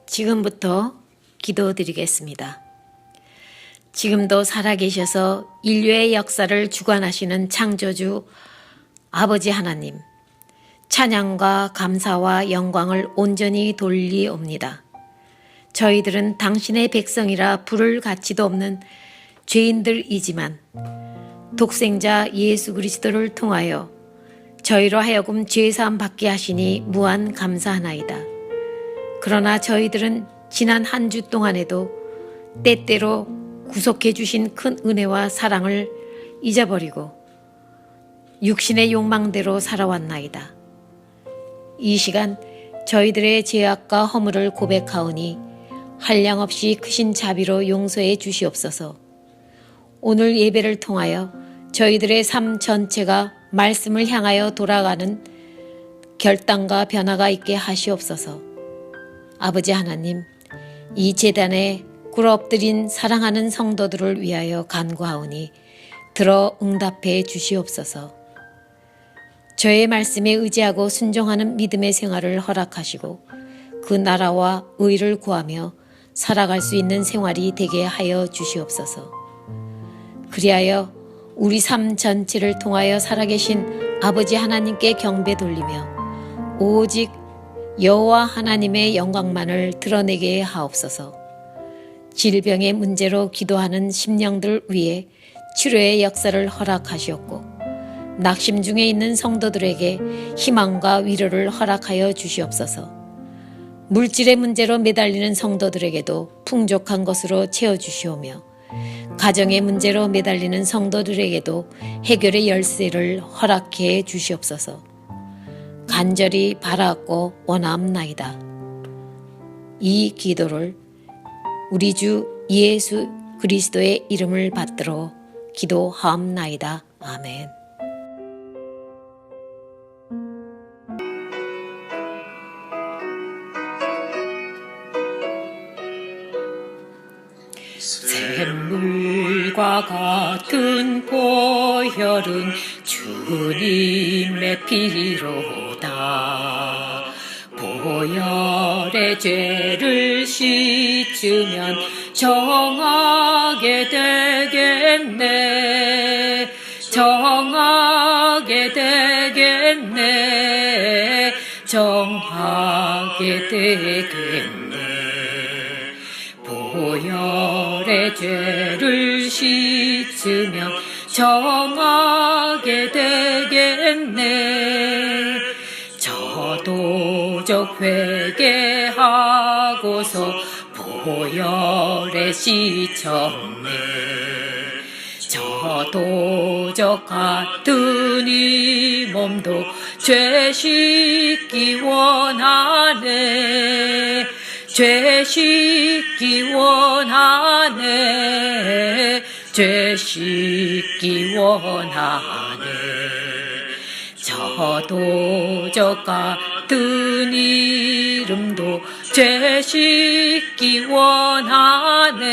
지금부터 기도드리겠습니다. 지금도 살아계셔서 인류의 역사를 주관하시는 창조주 아버지 하나님, 찬양과 감사와 영광을 온전히 돌리옵니다. 저희들은 당신의 백성이라 부를 가치도 없는 죄인들이지만 독생자 예수 그리스도를 통하여 저희로 하여금 죄사함 받게 하시니 무한 감사하나이다. 그러나 저희들은 지난 한 주 동안에도 때때로 구속해 주신 큰 은혜와 사랑을 잊어버리고 육신의 욕망대로 살아왔나이다. 이 시간 저희들의 죄악과 허물을 고백하오니 한량없이 크신 자비로 용서해 주시옵소서. 오늘 예배를 통하여 저희들의 삶 전체가 말씀을 향하여 돌아가는 결단과 변화가 있게 하시옵소서. 아버지 하나님, 이 제단에 꿇어엎드린 사랑하는 성도들을 위하여 간구하오니 들어 응답해 주시옵소서. 저의 말씀에 의지하고 순종하는 믿음의 생활을 허락하시고 그 나라와 의를 구하며 살아갈 수 있는 생활이 되게 하여 주시옵소서. 그리하여 우리 삶 전체를 통하여 살아계신 아버지 하나님께 경배 돌리며 오직 여호와 하나님의 영광만을 드러내게 하옵소서. 질병의 문제로 기도하는 심령들 위해 치료의 역사를 허락하시옵고 낙심 중에 있는 성도들에게 희망과 위로를 허락하여 주시옵소서. 물질의 문제로 매달리는 성도들에게도 풍족한 것으로 채워주시오며 가정의 문제로 매달리는 성도들에게도 해결의 열쇠를 허락해 주시옵소서. 간절히 바라고 원하옵나이다. 이 기도를 우리 주 예수 그리스도의 이름을 받들어 기도하옵나이다. 아멘. 샘물과 같은 보혈은 주님의 피로다. 보혈의 죄를 씻으면 정하게 되겠네. 정하게 되겠네. 정하게 되겠네. 보혈의 죄를 씻으면 정하게 되겠네. 저도적 회개하고서 보혈에 씻었네. 저도적 같은 이 몸도 죄 씻기 원하네. 죄 씻기 원하네. 죄 씻기 원하네. 저도적 같은 이름도 죄 씻기 원하네.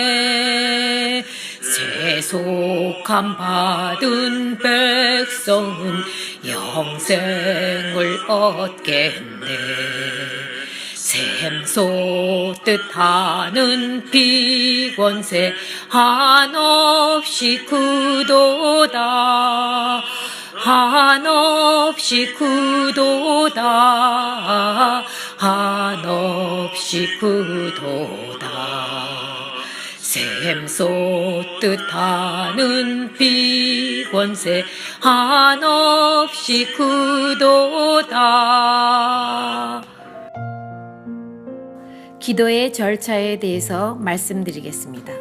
세속함 받은 백성은 영생을 얻겠네. 샘솟듯 하는 비권세 한없이 크도다. 한없이 크도다. 한없이 크도다. 샘솟듯 하는 비권세 한없이 크도다. 기도의 절차에 대해서 말씀드리겠습니다.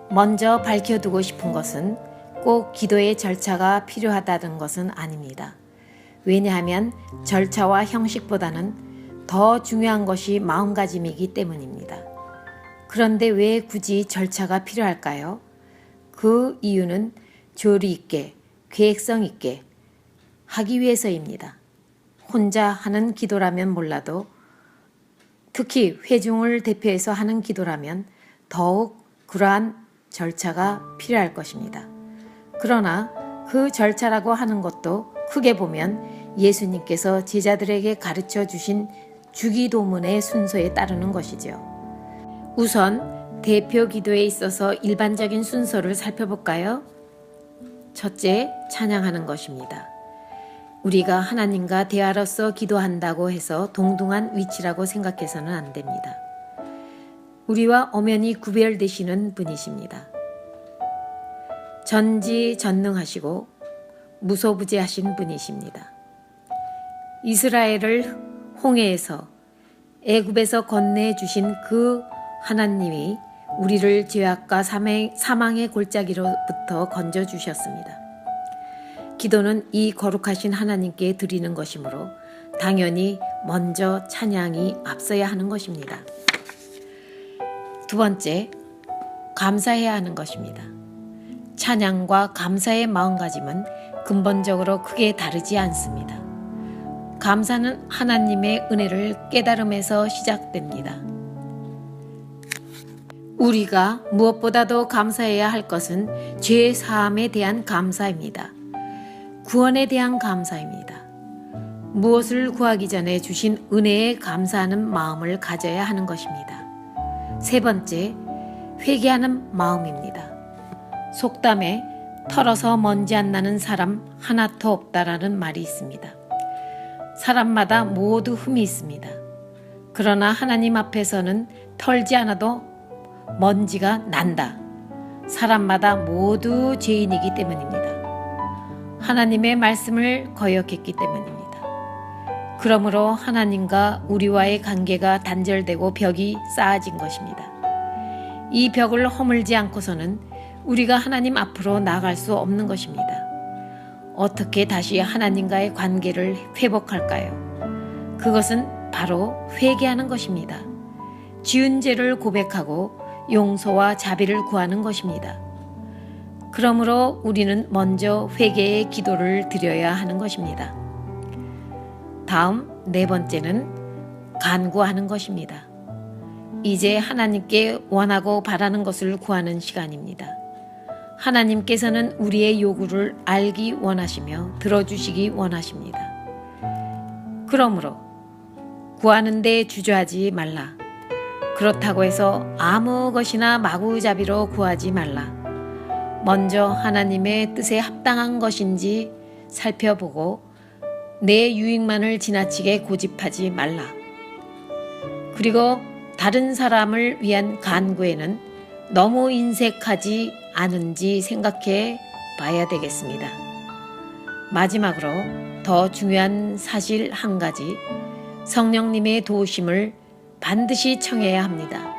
먼저 밝혀두고 싶은 것은 꼭 기도의 절차가 필요하다는 것은 아닙니다. 왜냐하면 절차와 형식보다는 더 중요한 것이 마음가짐이기 때문입니다. 그런데 왜 굳이 절차가 필요할까요? 그 이유는 조리 있게, 계획성 있게 하기 위해서입니다. 혼자 하는 기도라면 몰라도 특히 회중을 대표해서 하는 기도라면 더욱 그러한 절차가 필요할 것입니다. 그러나 그 절차라고 하는 것도 크게 보면 예수님께서 제자들에게 가르쳐 주신 주기도문의 순서에 따르는 것이죠. 우선 대표 기도에 있어서 일반적인 순서를 살펴볼까요? 첫째, 찬양하는 것입니다. 우리가 하나님과 대화로서 기도한다고 해서 동등한 위치라고 생각해서는 안 됩니다. 우리와 엄연히 구별되시는 분이십니다. 전지전능하시고 무소부재하신 분이십니다. 이스라엘을 홍해에서 애굽에서 건네주신 그 하나님이 우리를 죄악과 사망의 골짜기로부터 건져주셨습니다. 기도는 이 거룩하신 하나님께 드리는 것이므로 당연히 먼저 찬양이 앞서야 하는 것입니다. 두 번째, 감사해야 하는 것입니다. 찬양과 감사의 마음가짐은 근본적으로 크게 다르지 않습니다. 감사는 하나님의 은혜를 깨달음에서 시작됩니다. 우리가 무엇보다도 감사해야 할 것은 죄 사함에 대한 감사입니다. 구원에 대한 감사입니다. 무엇을 구하기 전에 주신 은혜에 감사하는 마음을 가져야 하는 것입니다. 세 번째, 회개하는 마음입니다. 속담에 털어서 먼지 안 나는 사람 하나도 없다라는 말이 있습니다. 사람마다 모두 흠이 있습니다. 그러나 하나님 앞에서는 털지 않아도 먼지가 난다. 사람마다 모두 죄인이기 때문입니다. 하나님의 말씀을 거역했기 때문입니다. 그러므로 하나님과 우리와의 관계가 단절되고 벽이 쌓아진 것입니다. 이 벽을 허물지 않고서는 우리가 하나님 앞으로 나아갈 수 없는 것입니다. 어떻게 다시 하나님과의 관계를 회복할까요? 그것은 바로 회개하는 것입니다. 지은 죄를 고백하고 용서와 자비를 구하는 것입니다. 그러므로 우리는 먼저 회개의 기도를 드려야 하는 것입니다. 다음 네 번째는 간구하는 것입니다. 이제 하나님께 원하고 바라는 것을 구하는 시간입니다. 하나님께서는 우리의 요구를 알기 원하시며 들어주시기 원하십니다. 그러므로 구하는 데 주저하지 말라. 그렇다고 해서 아무 것이나 마구잡이로 구하지 말라. 먼저 하나님의 뜻에 합당한 것인지 살펴보고 내 유익만을 지나치게 고집하지 말라. 그리고 다른 사람을 위한 간구에는 너무 인색하지 않은지 생각해 봐야 되겠습니다. 마지막으로 더 중요한 사실 한 가지, 성령님의 도우심을 반드시 청해야 합니다.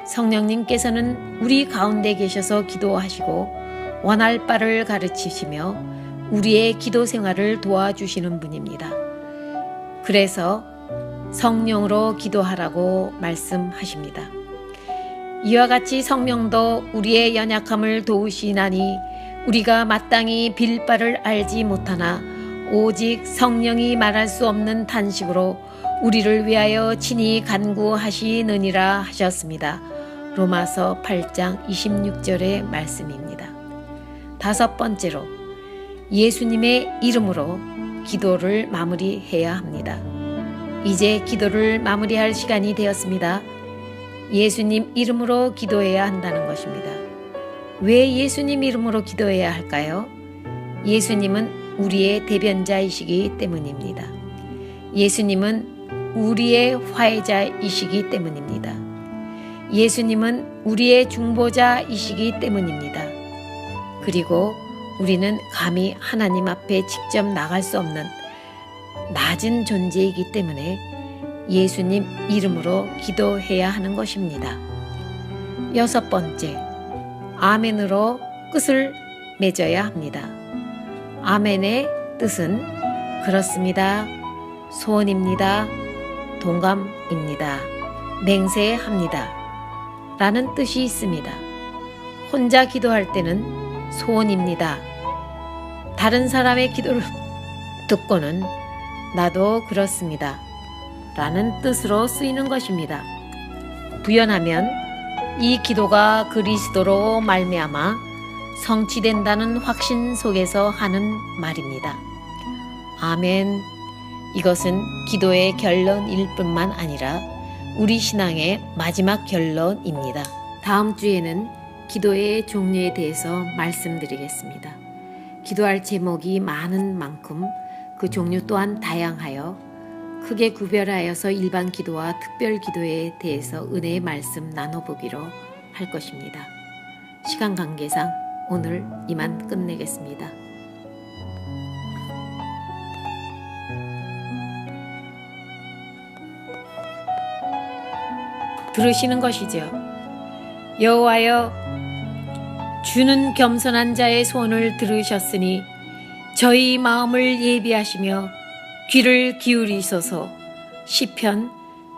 성령님께서는 우리 가운데 계셔서 기도하시고 원할 바를 가르치시며 우리의 기도 생활을 도와주시는 분입니다. 그래서 성령으로 기도하라고 말씀하십니다. 이와 같이 성령도 우리의 연약함을 도우시나니 우리가 마땅히 빌 바를 알지 못하나 오직 성령이 말할 수 없는 탄식으로 우리를 위하여 친히 간구하시느니라 하셨습니다. 로마서 8장 26절의 말씀입니다. 다섯 번째로 예수님의 이름으로 기도를 마무리해야 합니다. 이제 기도를 마무리할 시간이 되었습니다. 예수님 이름으로 기도해야 한다는 것입니다. 왜 예수님 이름으로 기도해야 할까요? 예수님은 우리의 대변자이시기 때문입니다. 예수님은 우리의 화해자이시기 때문입니다. 예수님은 우리의 중보자이시기 때문입니다. 그리고 우리는 감히 하나님 앞에 직접 나갈 수 없는 낮은 존재이기 때문에 예수님 이름으로 기도해야 하는 것입니다. 여섯 번째, 아멘으로 끝을 맺어야 합니다. 아멘의 뜻은 그렇습니다, 소원입니다, 동감입니다, 맹세합니다 라는 뜻이 있습니다. 혼자 기도할 때는 소원입니다. 다른 사람의 기도를 듣고는 나도 그렇습니다 라는 뜻으로 쓰이는 것입니다. 부연하면 이 기도가 그리스도로 말미암아 성취된다는 확신 속에서 하는 말입니다. 아멘. 이것은 기도의 결론일 뿐만 아니라 우리 신앙의 마지막 결론입니다. 다음 주에는 기도의 종류에 대해서 말씀드리겠습니다. 기도할 제목이 많은 만큼 그 종류 또한 다양하여 크게 구별하여서 일반 기도와 특별 기도에 대해서 은혜의 말씀 나눠보기로 할 것입니다. 시간 관계상 오늘 이만 끝내겠습니다. 들으시는 것이죠. 여호와여, 주는 겸손한 자의 소원을 들으셨으니 저희 마음을 예비하시며 귀를 기울이소서. 시편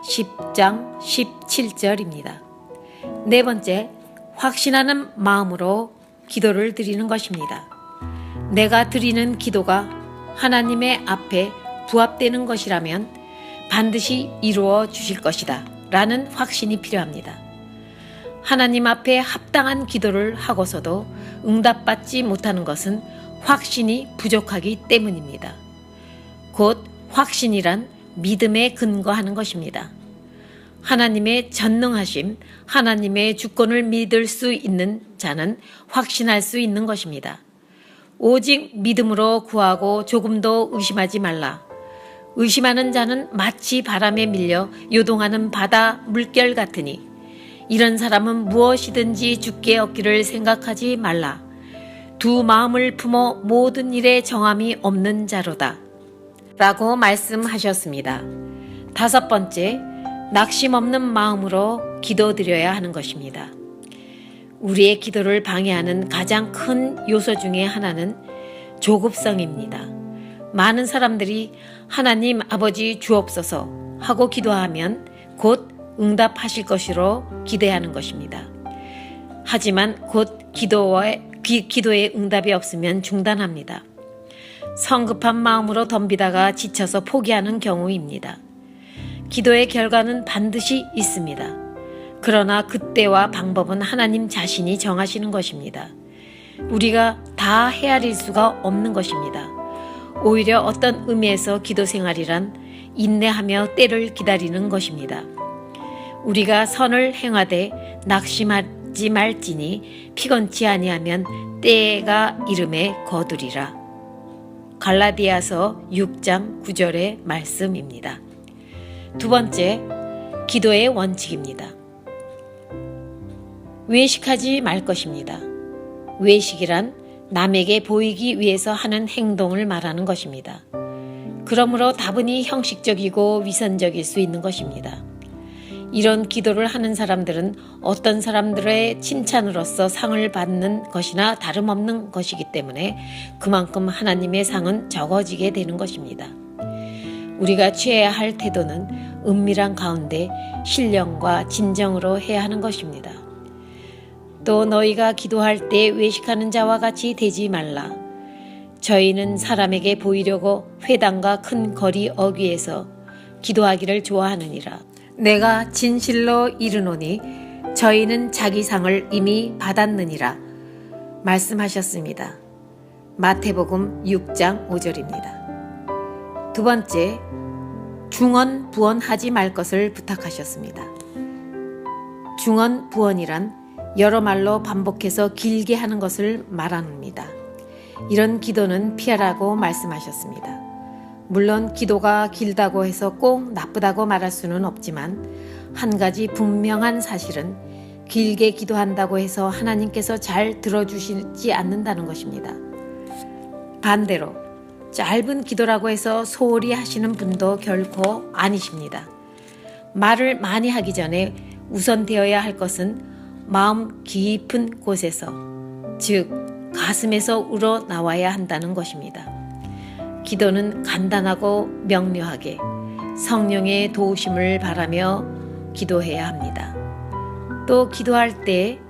10장 17절입니다. 네 번째, 확신하는 마음으로 기도를 드리는 것입니다. 내가 드리는 기도가 하나님의 앞에 부합되는 것이라면 반드시 이루어 주실 것이다 라는 확신이 필요합니다. 하나님 앞에 합당한 기도를 하고서도 응답받지 못하는 것은 확신이 부족하기 때문입니다. 곧 확신이란 믿음에 근거하는 것입니다. 하나님의 전능하심, 하나님의 주권을 믿을 수 있는 자는 확신할 수 있는 것입니다. 오직 믿음으로 구하고 조금도 의심하지 말라. 의심하는 자는 마치 바람에 밀려 요동하는 바다 물결 같으니 이런 사람은 무엇이든지 주께 얻기를 생각하지 말라. 두 마음을 품어 모든 일에 정함이 없는 자로다 라고 말씀하셨습니다. 다섯 번째, 낙심 없는 마음으로 기도드려야 하는 것입니다. 우리의 기도를 방해하는 가장 큰 요소 중에 하나는 조급성입니다. 많은 사람들이 하나님 아버지 주옵소서 하고 기도하면 곧 응답하실 것으로 기대하는 것입니다. 하지만 곧 기도에 응답이 없으면 중단합니다. 성급한 마음으로 덤비다가 지쳐서 포기하는 경우입니다. 기도의 결과는 반드시 있습니다. 그러나 그때와 방법은 하나님 자신이 정하시는 것입니다. 우리가 다 헤아릴 수가 없는 것입니다. 오히려 어떤 의미에서 기도 생활이란 인내하며 때를 기다리는 것입니다. 우리가 선을 행하되 낙심하지 말지니 피곤치 아니하면 때가 이름에 거두리라. 갈라디아서 6장 9절의 말씀입니다. 두 번째, 기도의 원칙입니다. 외식하지 말 것입니다. 외식이란 남에게 보이기 위해서 하는 행동을 말하는 것입니다. 그러므로 다분히 형식적이고 위선적일 수 있는 것입니다. 이런 기도를 하는 사람들은 어떤 사람들의 칭찬으로서 상을 받는 것이나 다름없는 것이기 때문에 그만큼 하나님의 상은 적어지게 되는 것입니다. 우리가 취해야 할 태도는 은밀한 가운데 신령과 진정으로 해야 하는 것입니다. 또 너희가 기도할 때 외식하는 자와 같이 되지 말라. 저희는 사람에게 보이려고 회당과 큰 거리 어귀에서 기도하기를 좋아하느니라. 내가 진실로 이르노니 저희는 자기 상을 이미 받았느니라 말씀하셨습니다. 마태복음 6장 5절입니다. 두 번째, 중언부언하지 말 것을 부탁하셨습니다. 중언부언이란 여러 말로 반복해서 길게 하는 것을 말합니다. 이런 기도는 피하라고 말씀하셨습니다. 물론 기도가 길다고 해서 꼭 나쁘다고 말할 수는 없지만 한 가지 분명한 사실은 길게 기도한다고 해서 하나님께서 잘 들어주시지 않는다는 것입니다. 반대로 짧은 기도라고 해서 소홀히 하시는 분도 결코 아니십니다. 말을 많이 하기 전에 우선 되어야 할 것은 마음 깊은 곳에서, 즉 가슴에서 우러나와야 한다는 것입니다. 기도는 간단하고 명료하게 성령의 도우심을 바라며 기도해야 합니다. 또 기도할 때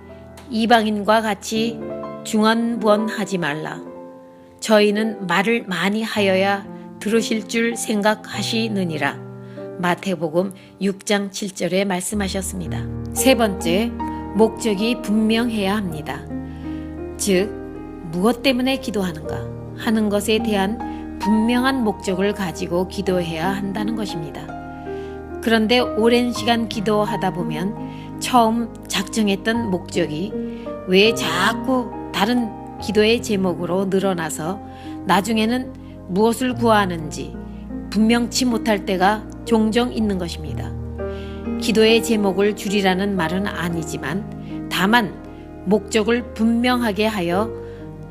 이방인과 같이 중언부언하지 말라. 저희는 말을 많이 하여야 들으실 줄 생각하시느니라. 마태복음 6장 7절에 말씀하셨습니다. 세 번째, 목적이 분명해야 합니다. 즉 무엇 때문에 기도하는가 하는 것에 대한 분명한 목적을 가지고 기도해야 한다는 것입니다. 그런데 오랜 시간 기도하다 보면 처음 작정했던 목적이 왜 자꾸 다른 기도의 제목으로 늘어나서 나중에는 무엇을 구하는지 분명치 못할 때가 종종 있는 것입니다. 기도의 제목을 줄이라는 말은 아니지만 다만 목적을 분명하게 하여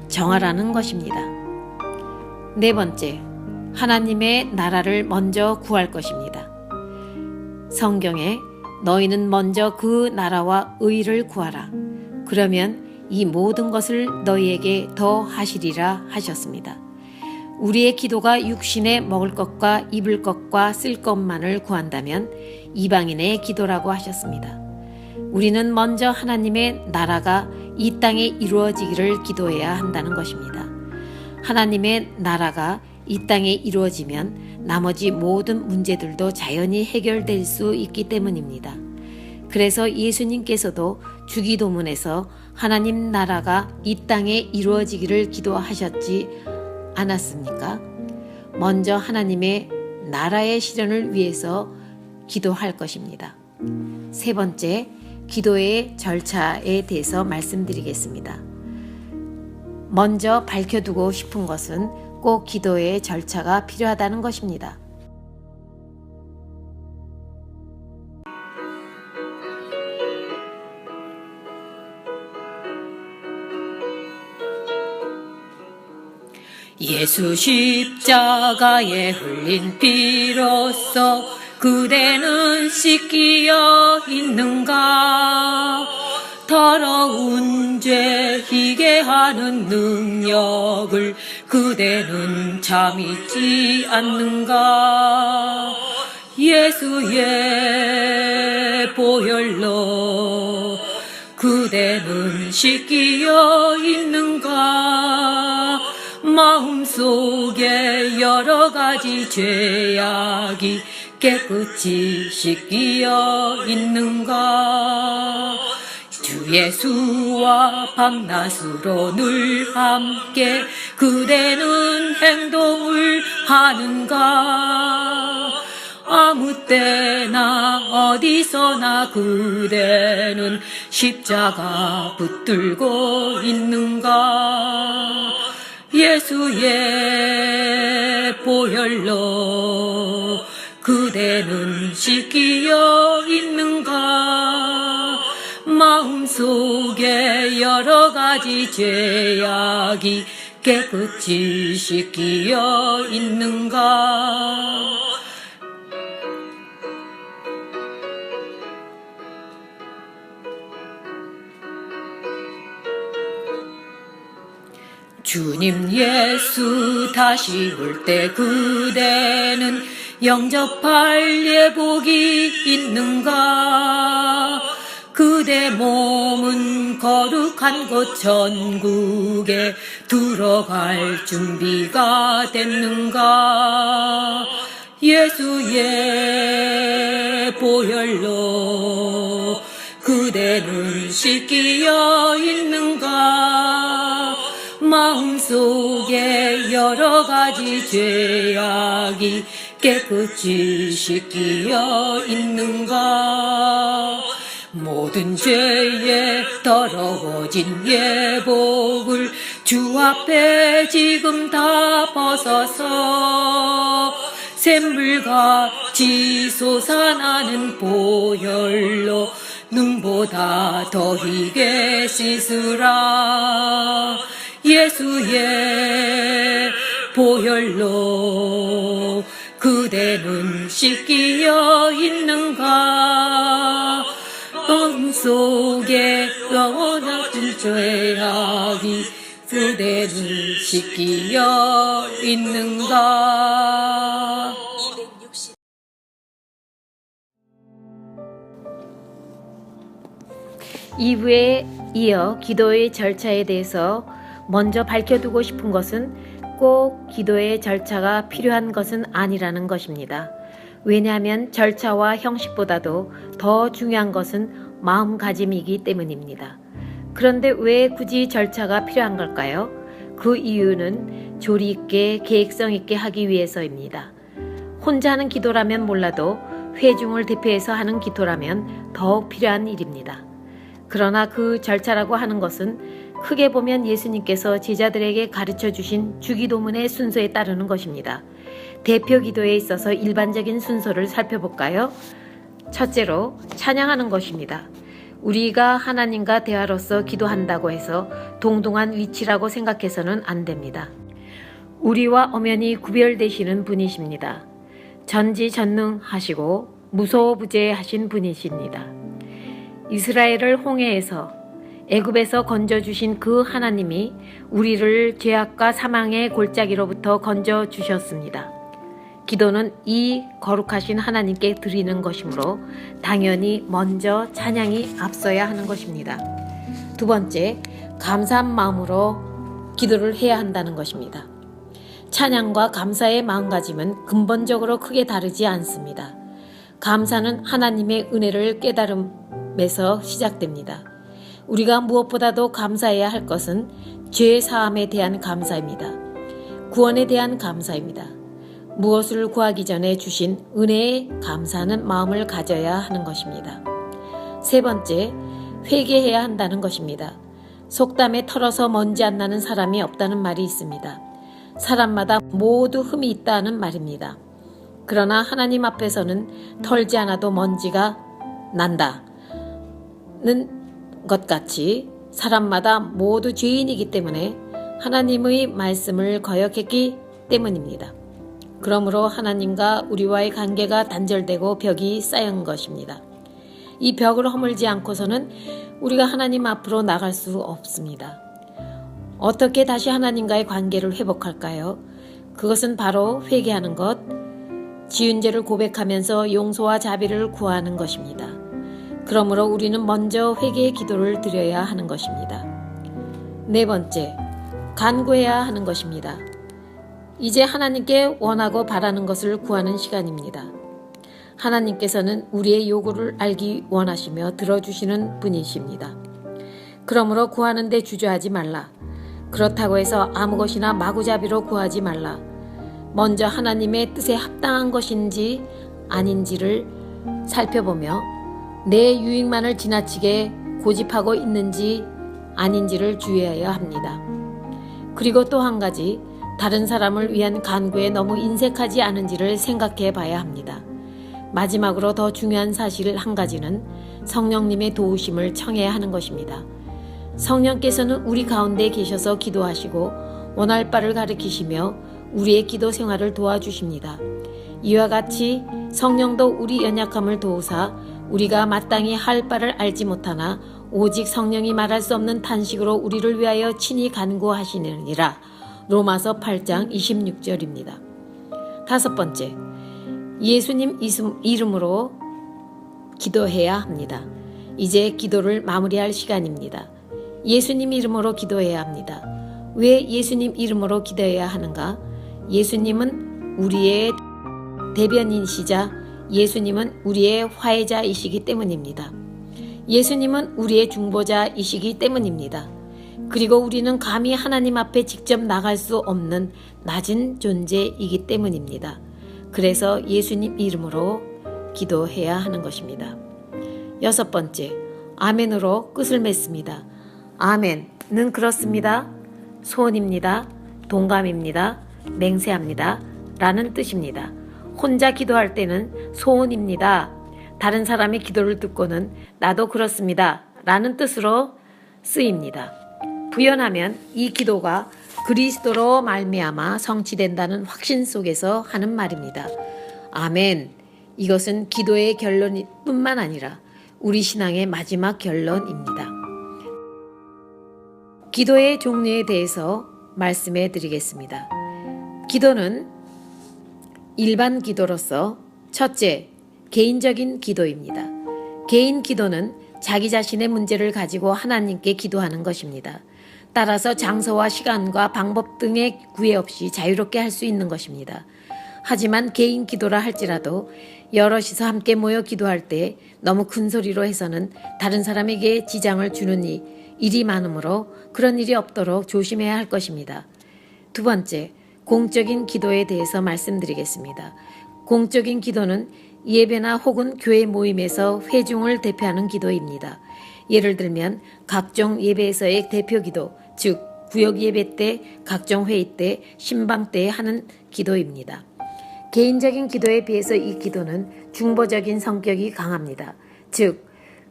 정하라는 것입니다. 네 번째, 하나님의 나라를 먼저 구할 것입니다. 성경에 너희는 먼저 그 나라와 의를 구하라. 그러면 이 모든 것을 너희에게 더 하시리라 하셨습니다. 우리의 기도가 육신에 먹을 것과 입을 것과 쓸 것만을 구한다면 이방인의 기도라고 하셨습니다. 우리는 먼저 하나님의 나라가 이 땅에 이루어지기를 기도해야 한다는 것입니다. 하나님의 나라가 이 땅에 이루어지면 나머지 모든 문제들도 자연히 해결될 수 있기 때문입니다. 그래서 예수님께서도 주기도문에서 하나님 나라가 이 땅에 이루어지기를 기도하셨지 않았습니까? 먼저 하나님의 나라의 실현을 위해서 기도할 것입니다. 세 번째, 기도의 절차에 대해서 말씀드리겠습니다. 먼저 밝혀두고 싶은 것은 꼭 기도의 절차가 필요하다는 것입니다. 예수 십자가에 흘린 피로써 그대는 씻기어 있는가? 더러운 죄 희게 하는 능력을 그대는 참 잊지 않는가? 예수의 보혈로 그대는 씻기어 있는가? 마음속에 여러 가지 죄악이 깨끗이 씻기어 있는가? 주 예수와 밤낮으로 늘 함께 그대는 행동을 하는가? 아무 때나 어디서나 그대는 십자가 붙들고 있는가? 예수의 보혈로 그대는 씻기어 있는가? 마음속에 여러 가지 죄악이 깨끗이 씻기어 있는가? 주님 예수 다시 올 때 그대는 영접할 예복이 있는가? 그대 몸은 거룩한 곳 천국에 들어갈 준비가 됐는가? 예수의 보혈로 그대는 씻기어 있는가? 마음속에 여러 가지 죄악이 깨끗이 씻기어 있는가? 모든 죄에 더러워진 예복을 주 앞에 지금 다 벗어서 샘물같이 솟아나는 보혈로 눈보다 더 희게 씻으라. 예수의 보혈로 그대는 씻기어 있는가? 마음속에 영원한 죄악이 그대는 씻기어 있는가? 2부에 이어 기도의 절차에 대해서 먼저 밝혀두고 싶은 것은 꼭 기도의 절차가 필요한 것은 아니라는 것입니다. 왜냐하면 절차와 형식보다도 더 중요한 것은 마음가짐이기 때문입니다. 그런데 왜 굳이 절차가 필요한 걸까요? 그 이유는 조리 있게 계획성 있게 하기 위해서입니다. 혼자 하는 기도라면 몰라도 회중을 대표해서 하는 기도라면 더욱 필요한 일입니다. 그러나 그 절차라고 하는 것은 크게 보면 예수님께서 제자들에게 가르쳐 주신 주기도문의 순서에 따르는 것입니다. 대표 기도에 있어서 일반적인 순서를 살펴볼까요? 첫째로 찬양하는 것입니다. 우리가 하나님과 대화로서 기도한다고 해서 동등한 위치라고 생각해서는 안 됩니다. 우리와 엄연히 구별되시는 분이십니다. 전지전능하시고 무소부재하신 분이십니다. 이스라엘을 홍해에서 애굽에서 건져주신 그 하나님이 우리를 죄악과 사망의 골짜기로부터 건져주셨습니다. 기도는 이 거룩하신 하나님께 드리는 것이므로 당연히 먼저 찬양이 앞서야 하는 것입니다. 두 번째, 감사한 마음으로 기도를 해야 한다는 것입니다. 찬양과 감사의 마음가짐은 근본적으로 크게 다르지 않습니다. 감사는 하나님의 은혜를 깨달음에서 시작됩니다. 우리가 무엇보다도 감사해야 할 것은 죄 사함에 대한 감사입니다. 구원에 대한 감사입니다. 무엇을 구하기 전에 주신 은혜에 감사하는 마음을 가져야 하는 것입니다. 세 번째, 회개해야 한다는 것입니다. 속담에 털어서 먼지 안 나는 사람이 없다는 말이 있습니다. 사람마다 모두 흠이 있다는 말입니다. 그러나 하나님 앞에서는 털지 않아도 먼지가 난다는 것 같이 사람마다 모두 죄인이기 때문에 하나님의 말씀을 거역했기 때문입니다. 그러므로 하나님과 우리와의 관계가 단절되고 벽이 쌓인 것입니다. 이 벽을 허물지 않고서는 우리가 하나님 앞으로 나갈 수 없습니다. 어떻게 다시 하나님과의 관계를 회복할까요? 그것은 바로 회개하는 것, 지은 죄를 고백하면서 용서와 자비를 구하는 것입니다. 그러므로 우리는 먼저 회개의 기도를 드려야 하는 것입니다. 네 번째, 간구해야 하는 것입니다. 이제 하나님께 원하고 바라는 것을 구하는 시간입니다. 하나님께서는 우리의 요구를 알기 원하시며 들어주시는 분이십니다. 그러므로 구하는 데 주저하지 말라. 그렇다고 해서 아무 것이나 마구잡이로 구하지 말라. 먼저 하나님의 뜻에 합당한 것인지 아닌지를 살펴보며 내 유익만을 지나치게 고집하고 있는지 아닌지를 주의해야 합니다. 그리고 또 한 가지, 다른 사람을 위한 간구에 너무 인색하지 않은지를 생각해 봐야 합니다. 마지막으로 더 중요한 사실 한 가지는 성령님의 도우심을 청해야 하는 것입니다. 성령께서는 우리 가운데 계셔서 기도하시고 원할 바를 가르치시며 우리의 기도 생활을 도와주십니다. 이와 같이 성령도 우리 연약함을 도우사 우리가 마땅히 할 바를 알지 못하나 오직 성령이 말할 수 없는 탄식으로 우리를 위하여 친히 간구하시느니라. 로마서 8장 26절입니다. 다섯 번째, 예수님 이름으로 기도해야 합니다. 이제 기도를 마무리할 시간입니다. 예수님 이름으로 기도해야 합니다. 왜 예수님 이름으로 기도해야 하는가? 예수님은 우리의 대변인이시자 예수님은 우리의 화해자이시기 때문입니다. 예수님은 우리의 중보자이시기 때문입니다. 그리고 우리는 감히 하나님 앞에 직접 나갈 수 없는 낮은 존재이기 때문입니다. 그래서 예수님 이름으로 기도해야 하는 것입니다. 여섯 번째, 아멘으로 끝을 맺습니다. 아멘은 그렇습니다. 소원입니다. 동감입니다. 맹세합니다. 라는 뜻입니다. 혼자 기도할 때는 소원입니다. 다른 사람의 기도를 듣고는 나도 그렇습니다. 라는 뜻으로 쓰입니다. 부연하면 이 기도가 그리스도로 말미암아 성취된다는 확신 속에서 하는 말입니다. 아멘. 이것은 기도의 결론뿐만 아니라 우리 신앙의 마지막 결론입니다. 기도의 종류에 대해서 말씀해 드리겠습니다. 기도는 일반 기도로서 첫째, 개인적인 기도입니다. 개인 기도는 자기 자신의 문제를 가지고 하나님께 기도하는 것입니다. 따라서 장소와 시간과 방법 등의 구애 없이 자유롭게 할 수 있는 것입니다. 하지만 개인 기도라 할지라도 여럿이서 함께 모여 기도할 때 너무 큰 소리로 해서는 다른 사람에게 지장을 주느니 일이 많으므로 그런 일이 없도록 조심해야 할 것입니다. 두 번째, 공적인 기도에 대해서 말씀드리겠습니다. 공적인 기도는 예배나 혹은 교회 모임에서 회중을 대표하는 기도입니다. 예를 들면 각종 예배에서의 대표 기도, 즉 구역 예배 때, 각종 회의 때, 신방 때 하는 기도입니다. 개인적인 기도에 비해서 이 기도는 중보적인 성격이 강합니다. 즉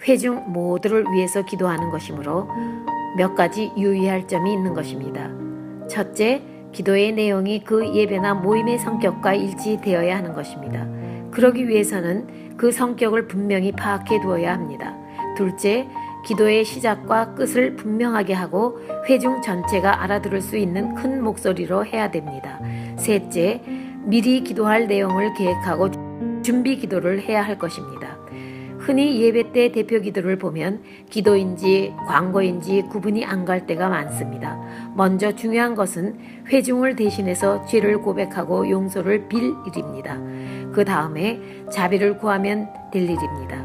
회중 모두를 위해서 기도하는 것이므로 몇 가지 유의할 점이 있는 것입니다. 첫째, 기도의 내용이 그 예배나 모임의 성격과 일치되어야 하는 것입니다. 그러기 위해서는 그 성격을 분명히 파악해 두어야 합니다. 둘째, 기도의 시작과 끝을 분명하게 하고 회중 전체가 알아들을 수 있는 큰 목소리로 해야 됩니다. 셋째, 미리 기도할 내용을 계획하고 준비 기도를 해야 할 것입니다. 흔히 예배 때 대표 기도를 보면 기도인지 광고인지 구분이 안 갈 때가 많습니다. 먼저 중요한 것은 회중을 대신해서 죄를 고백하고 용서를 빌 일입니다. 그 다음에 자비를 구하면 될 일입니다.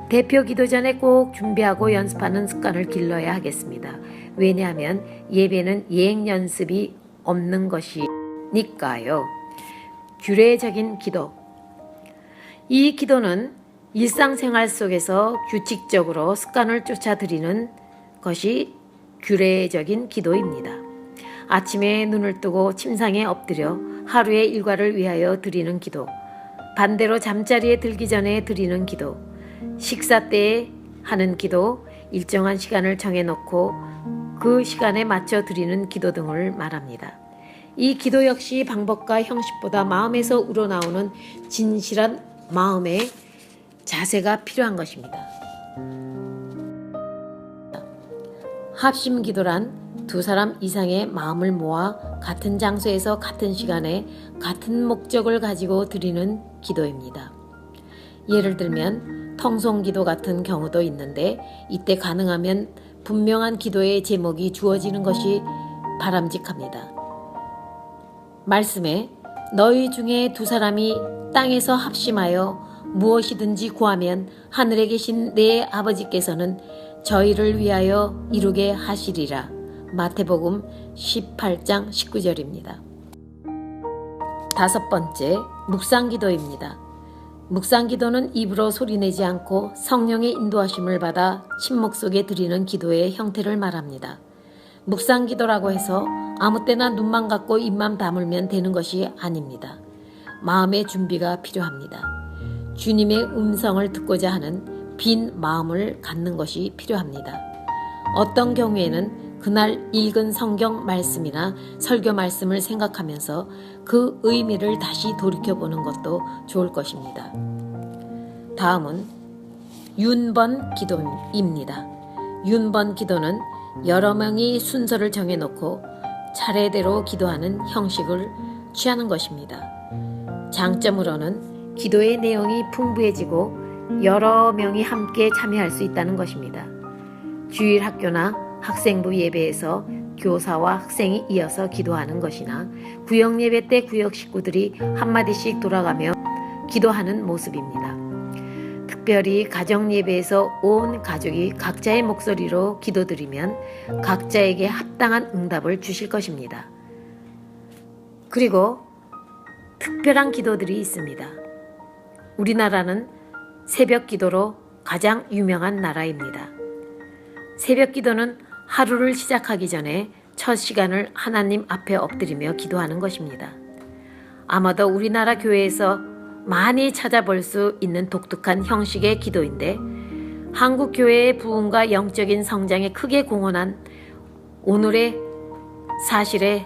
대표 기도 전에 꼭 준비하고 연습하는 습관을 길러야 하겠습니다. 왜냐하면 예배는 예행 연습이 없는 것이니까요. 규례적인 기도. 이 기도는 일상생활 속에서 규칙적으로 습관을 쫓아드리는 것이 규례적인 기도입니다. 아침에 눈을 뜨고 침상에 엎드려 하루의 일과를 위하여 드리는 기도, 반대로 잠자리에 들기 전에 드리는 기도, 식사 때에 하는 기도, 일정한 시간을 정해놓고 그 시간에 맞춰 드리는 기도 등을 말합니다. 이 기도 역시 방법과 형식보다 마음에서 우러나오는 진실한 마음의 자세가 필요한 것입니다. 합심 기도란 두 사람 이상의 마음을 모아 같은 장소에서 같은 시간에 같은 목적을 가지고 드리는 기도입니다. 예를 들면 통성기도 같은 경우도 있는데 이때 가능하면 분명한 기도의 제목이 주어지는 것이 바람직합니다. 말씀에 너희 중에 두 사람이 땅에서 합심하여 무엇이든지 구하면 하늘에 계신 내 아버지께서는 저희를 위하여 이루게 하시리라. 마태복음 18장 19절입니다. 다섯 번째, 묵상기도입니다. 묵상기도는 입으로 소리내지 않고 성령의 인도하심을 받아 침묵 속에 드리는 기도의 형태를 말합니다. 묵상기도라고 해서 아무 때나 눈만 감고 입만 다물면 되는 것이 아닙니다. 마음의 준비가 필요합니다. 주님의 음성을 듣고자 하는 빈 마음을 갖는 것이 필요합니다. 어떤 경우에는 그날 읽은 성경 말씀이나 설교 말씀을 생각하면서 그 의미를 다시 돌이켜보는 것도 좋을 것입니다. 다음은 윤번 기도입니다. 윤번 기도는 여러 명이 순서를 정해놓고 차례대로 기도하는 형식을 취하는 것입니다. 장점으로는 기도의 내용이 풍부해지고 여러 명이 함께 참여할 수 있다는 것입니다. 주일 학교나 학생부 예배에서 교사와 학생이 이어서 기도하는 것이나 구역 예배 때 구역 식구들이 한마디씩 돌아가며 기도하는 모습입니다. 특별히 가정 예배에서 온 가족이 각자의 목소리로 기도드리면 각자에게 합당한 응답을 주실 것입니다. 그리고 특별한 기도들이 있습니다. 우리나라는 새벽 기도로 가장 유명한 나라입니다. 새벽 기도는 하루를 시작하기 전에 첫 시간을 하나님 앞에 엎드리며 기도하는 것입니다. 아마도 우리나라 교회에서 많이 찾아볼 수 있는 독특한 형식의 기도인데 한국 교회의 부흥과 영적인 성장에 크게 공헌한 오늘의 사실에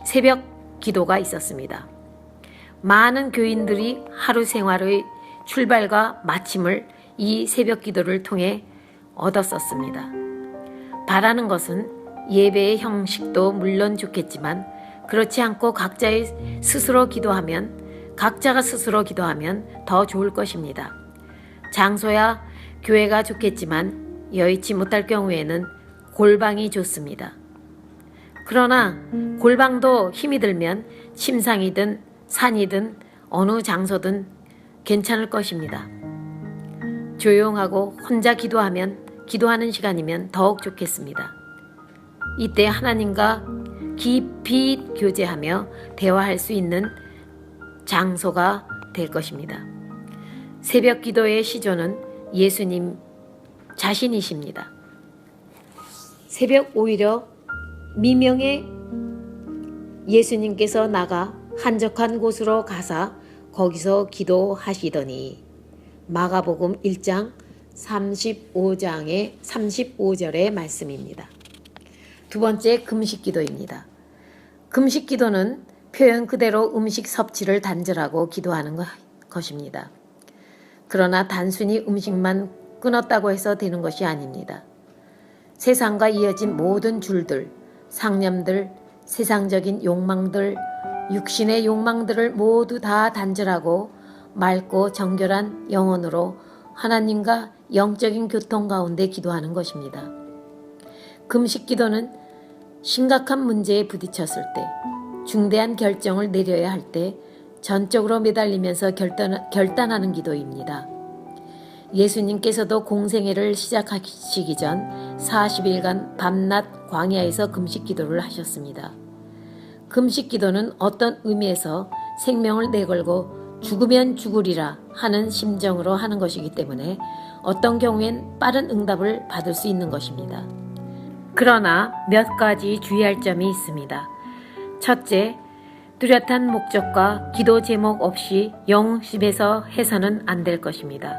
새벽 기도가 있었습니다. 많은 교인들이 하루 생활의 출발과 마침을 이 새벽 기도를 통해 얻었었습니다. 바라는 것은 예배의 형식도 물론 좋겠지만 그렇지 않고 각자가 스스로 기도하면 더 좋을 것입니다. 장소야 교회가 좋겠지만 여의치 못할 경우에는 골방이 좋습니다. 그러나 골방도 힘이 들면 침상이든 산이든 어느 장소든 괜찮을 것입니다. 조용하고 혼자 기도하면 기도하는 시간이면 더욱 좋겠습니다. 이때 하나님과 깊이 교제하며 대화할 수 있는 장소가 될 것입니다. 새벽 기도의 시조는 예수님 자신이십니다. 새벽 오히려 미명에 예수님께서 나가 한적한 곳으로 가사 거기서 기도하시더니 마가복음 1장 35장의 35절의 말씀입니다. 두 번째, 금식기도입니다. 금식기도는 표현 그대로 음식 섭취를 단절하고 기도하는 것입니다. 그러나 단순히 음식만 끊었다고 해서 되는 것이 아닙니다. 세상과 이어진 모든 줄들, 상념들, 세상적인 욕망들, 육신의 욕망들을 모두 다 단절하고 맑고 정결한 영혼으로 하나님과 영적인 교통 가운데 기도하는 것입니다. 금식 기도는 심각한 문제에 부딪혔을 때, 중대한 결정을 내려야 할 때 전적으로 매달리면서 결단하는 기도입니다. 예수님께서도 공생애를 시작하시기 전 40일간 밤낮 광야에서 금식 기도를 하셨습니다. 금식 기도는 어떤 의미에서 생명을 내걸고 죽으면 죽으리라 하는 심정으로 하는 것이기 때문에 어떤 경우엔 빠른 응답을 받을 수 있는 것입니다. 그러나 몇 가지 주의할 점이 있습니다. 첫째, 뚜렷한 목적과 기도 제목 없이 영심에서 해서는 안 될 것입니다.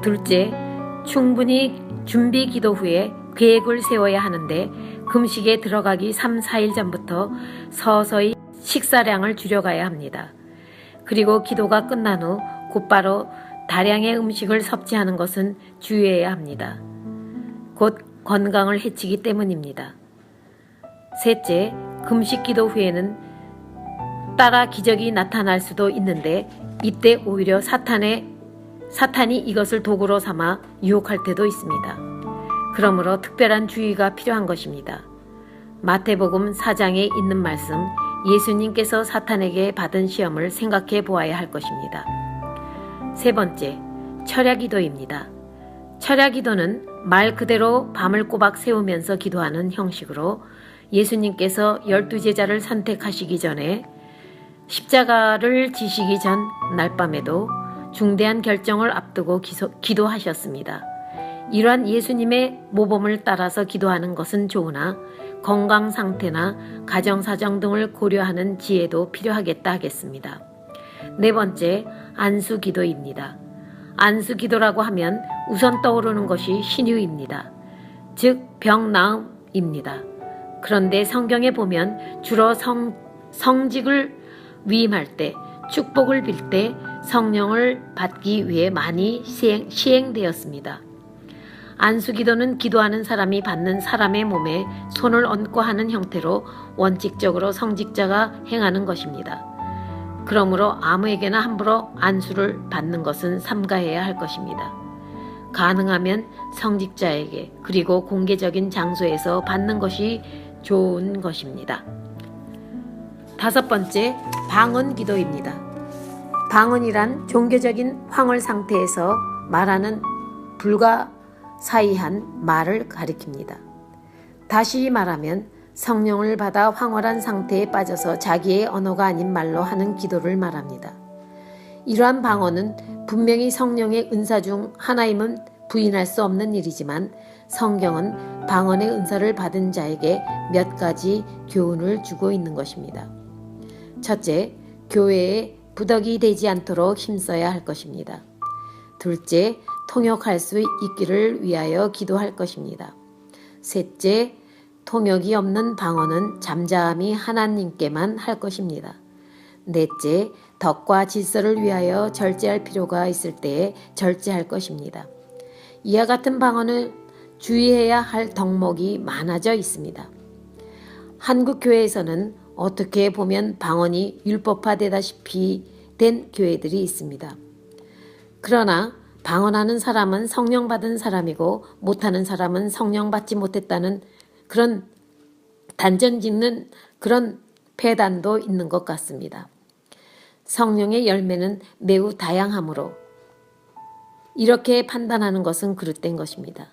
둘째, 충분히 준비 기도 후에 계획을 세워야 하는데 금식에 들어가기 3, 4일 전부터 서서히 식사량을 줄여가야 합니다. 그리고 기도가 끝난 후 곧바로 다량의 음식을 섭취하는 것은 주의해야 합니다. 곧 건강을 해치기 때문입니다. 셋째, 금식 기도 후에는 따라 기적이 나타날 수도 있는데 이때 오히려 사탄이 이것을 도구로 삼아 유혹할 때도 있습니다. 그러므로 특별한 주의가 필요한 것입니다. 마태복음 4장에 있는 말씀, 예수님께서 사탄에게 받은 시험을 생각해 보아야 할 것입니다. 세 번째, 철야기도입니다. 철야기도는 말 그대로 밤을 꼬박 세우면서 기도하는 형식으로 예수님께서 12제자를 선택하시기 전에 십자가를 지시기 전 날밤에도 중대한 결정을 앞두고 기도하셨습니다. 이러한 예수님의 모범을 따라서 기도하는 것은 좋으나 건강 상태나 가정 사정 등을 고려하는 지혜도 필요하겠다 하겠습니다. 네 번째, 안수 기도입니다. 안수 기도라고 하면 우선 떠오르는 것이 신유입니다. 즉 병나음입니다. 그런데 성경에 보면 주로 성직을 위임할 때, 축복을 빌 때 성령을 받기 위해 많이 시행되었습니다. 안수기도는 기도하는 사람이 받는 사람의 몸에 손을 얹고 하는 형태로 원칙적으로 성직자가 행하는 것입니다. 그러므로 아무에게나 함부로 안수를 받는 것은 삼가해야 할 것입니다. 가능하면 성직자에게 그리고 공개적인 장소에서 받는 것이 좋은 것입니다. 다섯 번째, 방언기도입니다. 방언이란 종교적인 황홀 상태에서 말하는 불가사의한 말을 가리킵니다. 다시 말하면 성령을 받아 황홀한 상태에 빠져서 자기의 언어가 아닌 말로 하는 기도를 말합니다. 이러한 방언은 분명히 성령의 은사 중 하나임은 부인할 수 없는 일이지만 성경은 방언의 은사를 받은 자에게 몇 가지 교훈을 주고 있는 것입니다. 첫째, 교회에 부덕이 되지 않도록 힘써야 할 것입니다. 둘째, 통역할 수 있기를 위하여 기도할 것입니다. 셋째, 통역이 없는 방언은 잠잠히 하나님께만 할 것입니다. 넷째, 덕과 질서를 위하여 절제할 필요가 있을 때에 절제할 것입니다. 이와 같은 방언을 주의해야 할 덕목이 많아져 있습니다. 한국 교회에서는 어떻게 보면 방언이 율법화되다시피 된 교회들이 있습니다. 그러나 방언하는 사람은 성령 받은 사람이고 못하는 사람은 성령 받지 못했다는 그런 단정 짓는 그런 폐단도 있는 것 같습니다. 성령의 열매는 매우 다양하므로 이렇게 판단하는 것은 그릇된 것입니다.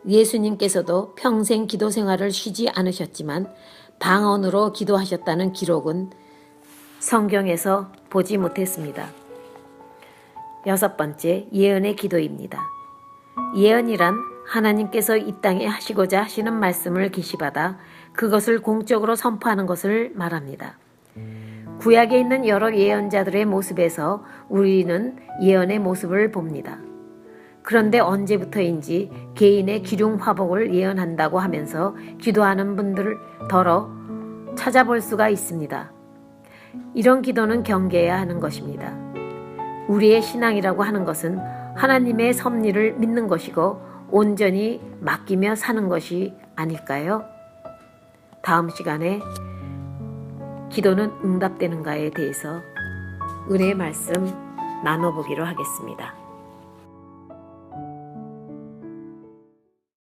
예수님께서도 평생 기도 생활을 쉬지 않으셨지만 방언으로 기도하셨다는 기록은 성경에서 보지 못했습니다. 6번째, 예언의 기도입니다. 예언이란 하나님께서 이 땅에 하시고자 하시는 말씀을 계시받아 그것을 공적으로 선포하는 것을 말합니다. 구약에 있는 여러 예언자들의 모습에서 우리는 예언의 모습을 봅니다. 그런데 언제부터인지 개인의 기륭 화복을 예언한다고 하면서 기도하는 분들을 더러 찾아볼 수가 있습니다. 이런 기도는 경계해야 하는 것입니다. 우리의 신앙이라고 하는 것은 하나님의 섭리를 믿는 것이고 온전히 맡기며 사는 것이 아닐까요? 다음 시간에 기도는 응답되는가에 대해서 은혜의 말씀 나눠보기로 하겠습니다.